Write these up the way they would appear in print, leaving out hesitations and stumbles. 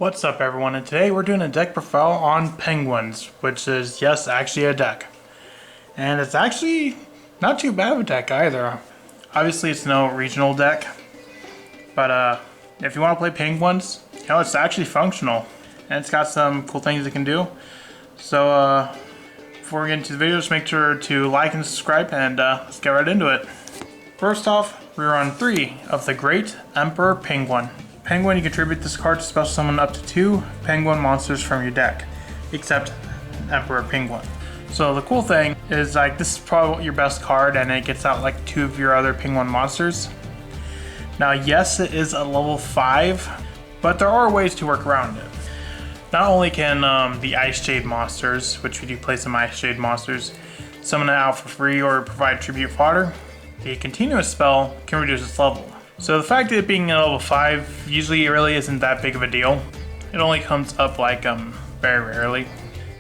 What's up everyone, and today we're doing a deck profile on Penguins, which is, yes, actually a deck. And it's actually not too bad of a deck either. Obviously it's no regional deck, but if you want to play Penguins, it's actually functional. And it's got some cool things it can do. So before we get into the video, just make sure to like and subscribe, and let's get right into it. First off, we run 3 of the Great Emperor Penguin. Penguin, you contribute this card to special summon up to 2 Penguin monsters from your deck, except Emperor Penguin. So the cool thing is, like, this is probably your best card, and it gets out like 2 of your other Penguin monsters. Now, yes, it is a level 5, but there are ways to work around it. Not only can the Ice Jade monsters, which we do play some Ice Jade monsters, summon it out for free or provide tribute fodder, the continuous spell can reduce its level. So the fact that it being a level 5 usually really isn't that big of a deal. It only comes up like very rarely.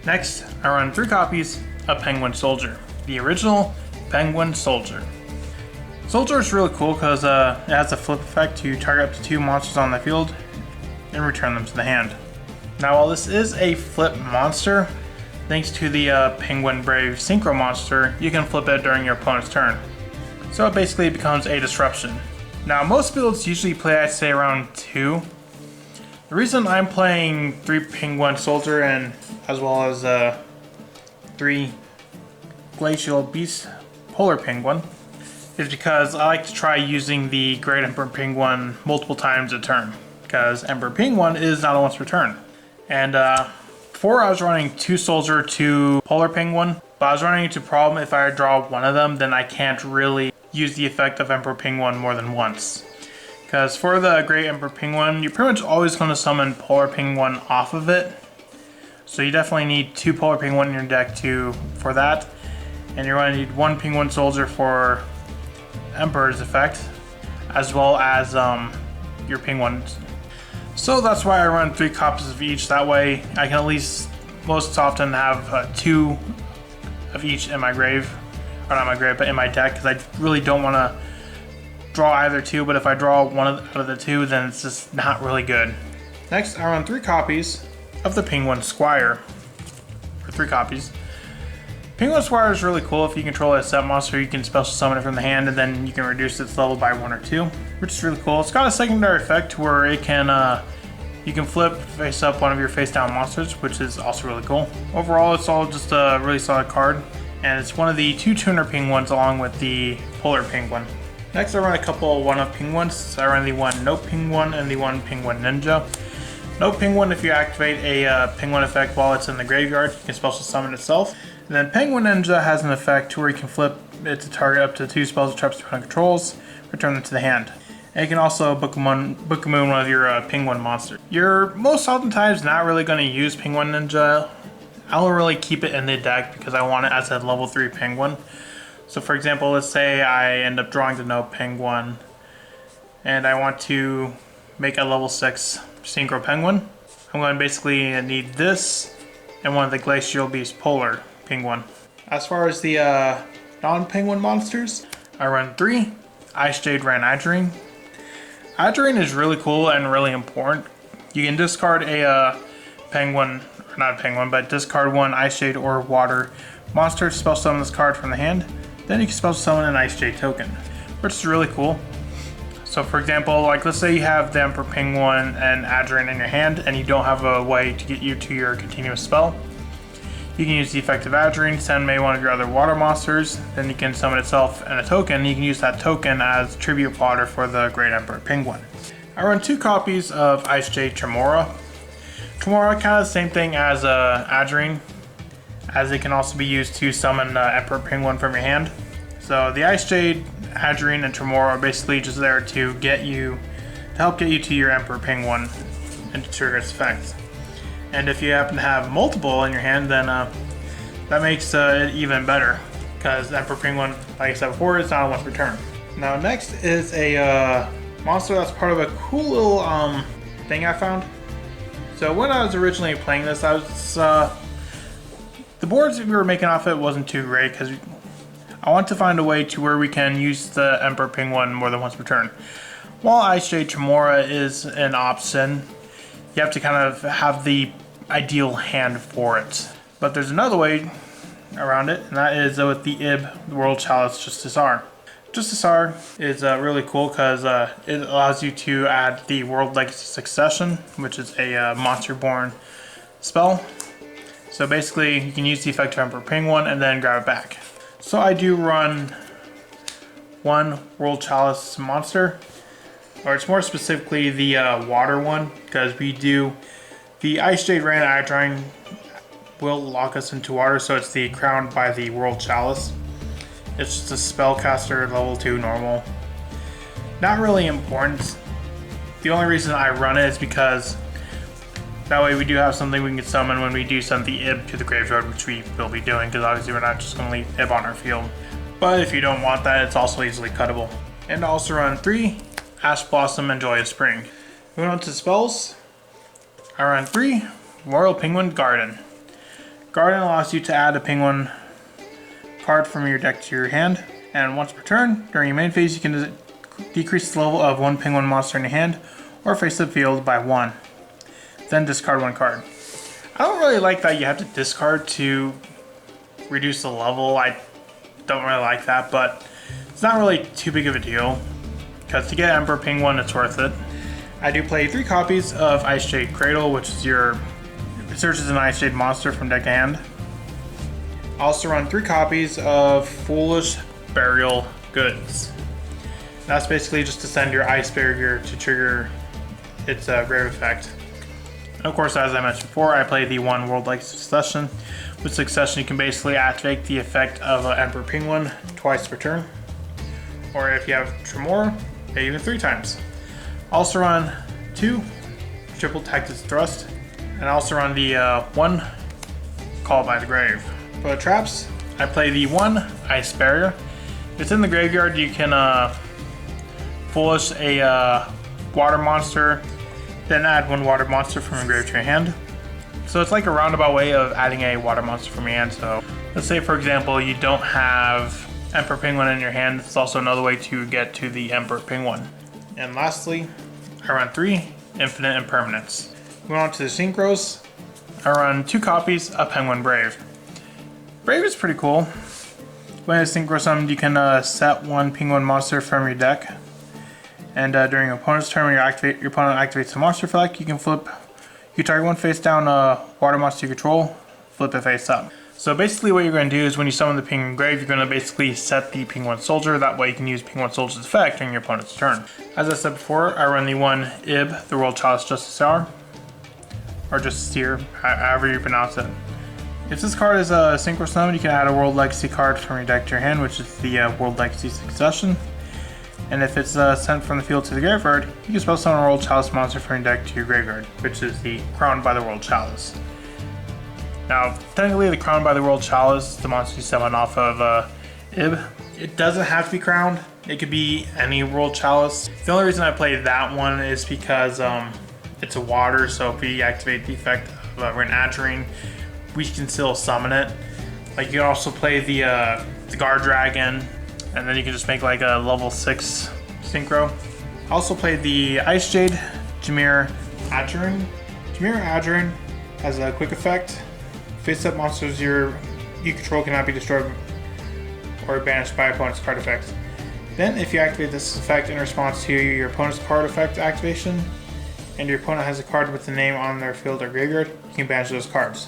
Next, I run 3 copies of Penguin Soldier, the original Penguin Soldier. Soldier is really cool because it has a flip effect to target up to 2 monsters on the field and return them to the hand. Now, while this is a flip monster, thanks to the Penguin Brave Synchro monster, you can flip it during your opponent's turn. So it basically becomes a disruption. Now, most builds usually play, I'd say, around 2. The reason I'm playing 3 Penguin Soldier and as well as 3 Glacial Beast Polar Penguin is because I like to try using the Great Emperor Penguin multiple times a turn, because Emperor Penguin is not a once per turn. And before I was running 2 Soldier, 2 Polar Penguin, but I was running into a problem. If I draw one of them, then I can't really use the effect of Emperor Penguin more than once. Because for the Great Emperor Penguin, you're pretty much always going to summon Polar Penguin off of it. So you definitely need 2 Polar Penguin in your deck for that. And you're going to need 1 Penguin Soldier for Emperor's effect, as well as your Penguins. So that's why I run 3 copies of each. That way I can at least most often have 2 of each in my grave. Or not my grave, but in my deck, because I really don't want to draw either 2, but if I draw one out of the 2, then it's just not really good. Next, I run 3 copies of the Penguin Squire. For 3 copies. Penguin Squire is really cool. If you control a set monster, you can special summon it from the hand, and then you can reduce its level by 1 or 2, which is really cool. It's got a secondary effect where it can you can flip face up one of your face down monsters, which is also really cool. Overall, it's all just a really solid card. And it's one of the 2 tuner penguins along with the Polar Penguin. Next, I run a couple 1-of penguins. So I run the 1 Note Penguin and the 1 Penguin Ninja. Note Penguin, if you activate a penguin effect while it's in the graveyard, you can special summon itself. And then Penguin Ninja has an effect where you can flip it to target up to 2 spells or traps your opponent controls, return them to the hand. And you can also Book of Moon one of your penguin monsters. You're most oftentimes not really going to use Penguin Ninja. I'll really keep it in the deck because I want it as a level 3 penguin. So for example, let's say I end up drawing the Note Penguin and I want to make a level 6 Synchro Penguin. I'm going to basically need this and one of the Glacial Beast Polar Penguin. As far as the non-penguin monsters, I run 3 Ice Jade Ranidrine. Idrine is really cool and really important. You can discard a penguin, or not a penguin, but discard 1 Ice Jade or Water monster to special summon this card from the hand. Then you can special summon an Ice Jade token, which is really cool. So for example, like let's say you have the Emperor Penguin and Idrine in your hand and you don't have a way to get you to your continuous spell. You can use the effect of Idrine, send maybe one of your other water monsters, then you can summon itself and a token. You can use that token as tribute fodder for the Great Emperor Penguin. I run 2 copies of Ice Jade Tremora. Tremora, kind of the same thing as Idrine, as it can also be used to summon Emperor Penguin from your hand. So the Ice Jade, Idrine, and Tremora are basically just there to help get you to your Emperor Penguin and to trigger its effect. And if you happen to have multiple in your hand, then that makes it even better, because Emperor Penguin, like I said before, is not a once per turn. Now next is a monster that's part of a cool little thing I found. So when I was originally playing this, the boards that we were making off it wasn't too great, because I want to find a way to where we can use the Emperor Penguin more than once per turn. While Ice Jade Tremora is an option, you have to kind of have the ideal hand for it. But there's another way around it, and that is with the Ib, the World Chalice Justiciar. Justiciar is really cool because it allows you to add the World Legacy Succession, which is a monster-born spell. So basically, you can use the effect of Emperor Penguin and then grab it back. So I do run one World Chalice monster, or it's more specifically the water one, because we do the Ice Jade Rain Adrine will lock us into water, so it's the Crowned by the World Chalice. It's just a spellcaster, level 2 normal. Not really important. The only reason I run it is because that way we do have something we can summon when we do send the Ib to the graveyard, which we will be doing, because obviously we're not just going to leave Ib on our field. But if you don't want that, it's also easily cuttable. And I also run 3 Ash Blossom and Joyous Spring. Moving on to spells, I run 3 Royal Penguin Garden. Garden allows you to add a penguin card from your deck to your hand, and once per turn, during your main phase, you can decrease the level of one penguin monster in your hand or face the field by 1. Then discard 1 card. I don't really like that you have to discard to reduce the level. I don't really like that, but it's not really too big of a deal, because to get Emperor Penguin, it's worth it. I do play 3 copies of Ice Jade Cradle, which is your searches an Ice Jade monster from deck to hand. I also run 3 copies of Foolish Burial Goods. That's basically just to send your Ice Barrier to trigger its grave effect. And of course, as I mentioned before, I play the 1 World Legacy Succession. With Succession, you can basically activate the effect of Emperor Penguin twice per turn. Or if you have Tremor, even 3 times. I also run 2 Triple Tactics Thrust. And I also run the 1 Call by the Grave. For the traps, I play the 1 Ice Barrier. If it's in the graveyard, you can Foolish a water monster, then add 1 water monster from your grave to your hand. So it's like a roundabout way of adding a water monster from your hand. So let's say, for example, you don't have Emperor Penguin in your hand. It's also another way to get to the Emperor Penguin. And lastly, I run 3 Infinite Impermanence. Moving on to the synchros, I run 2 copies of Penguin Brave. Brave is pretty cool. When it's synchro summoned, you can set 1 penguin monster from your deck. And during your opponent's turn, when your opponent activates a monster effect, you can target 1 face down water monster you control, flip it face up. So basically what you're going to do is when you summon the Penguin Grave, you're going to basically set the Penguin Soldier. That way you can use Penguin Soldier's effect during your opponent's turn. As I said before, I run the 1 Ib, the World Chalice Justiciar. Or Justiciar, however you pronounce it. If this card is a synchro summon, you can add a World Legacy card from your deck to your hand, which is the World Legacy Succession. And if it's sent from the field to the graveyard, you can spell summon a World Chalice monster from your deck to your graveyard, which is the Crowned by the World Chalice. Now, technically the Crowned by the World Chalice, the monster you summon off of Ib, it doesn't have to be crowned. It could be any World Chalice. The only reason I play that one is because it's a water, so if we activate the effect of Rain Adrine, we can still summon it. Like you can also play the Guard Dragon, and then you can just make like a level 6 synchro. I also played the Ice Jade Jameer Adrine. Jameer Adrine has a quick effect. Face-up monsters you control cannot be destroyed or banished by opponent's card effects. Then, if you activate this effect in response to your opponent's card effect activation, and your opponent has a card with the name on their field or graveyard, you can banish those cards.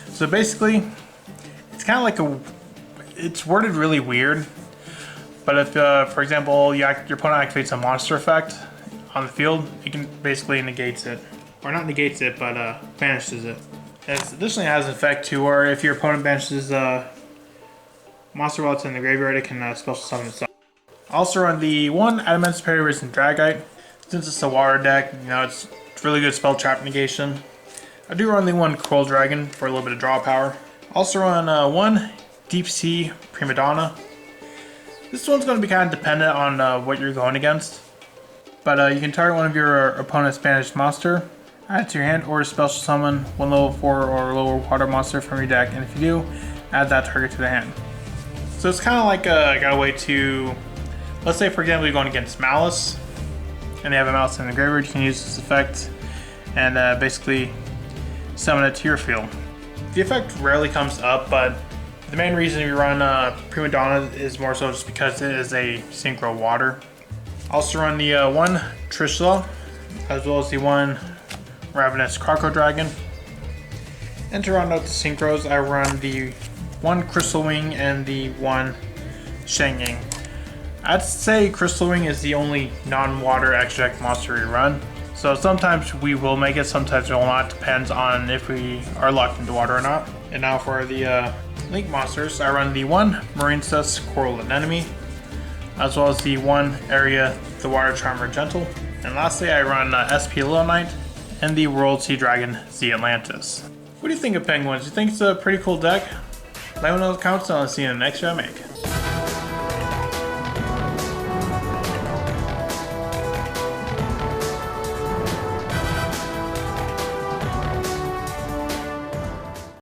So basically, it's kind of like it's worded really weird. But if, for example, your opponent activates a monster effect on the field, it can basically negates it. Or not negates it, but banishes it. It additionally has an effect to where if your opponent banishes a monster while it's in the graveyard, it can special summon itself. I also run the 1 Adamant Superior Risen Dragite. Since it's a water deck, it's really good spell trap negation. I do run the 1 Coral Dragon for a little bit of draw power. Also run 1 Deep Sea Prima Donna. This one's going to be kind of dependent on what you're going against. But you can target one of your opponent's banished monster, add it to your hand, or special summon 1 level 4 or lower water monster from your deck, and if you do, add that target to the hand. So it's kind of like I got a way to, let's say for example you're going against Malice, and they have a Malice in the graveyard, you can use this effect, and basically summon it to your field. The effect rarely comes up, but the main reason we run Prima Donna is more so just because it is a synchro water. Also run the one Trishula, as well as the one Ravenous Crocodile Dragon. And to round out the synchros, I run the one Crystal Wing and the one Sheng Ying. I'd say Crystal Wing is the only non-water extra deck monster we run. So sometimes we will make it, sometimes we will not. Depends on if we are locked into water or not. And now for the Link monsters, I run the one Marincess Coral Anemone, as well as the one Area the Water Charmer Gentle. And lastly, I run SP Little Knight and the World Sea Dragon Z Atlantis. What do you think of Penguins? Do you think it's a pretty cool deck? Let me know in the comments and I'll see you in the next video I make.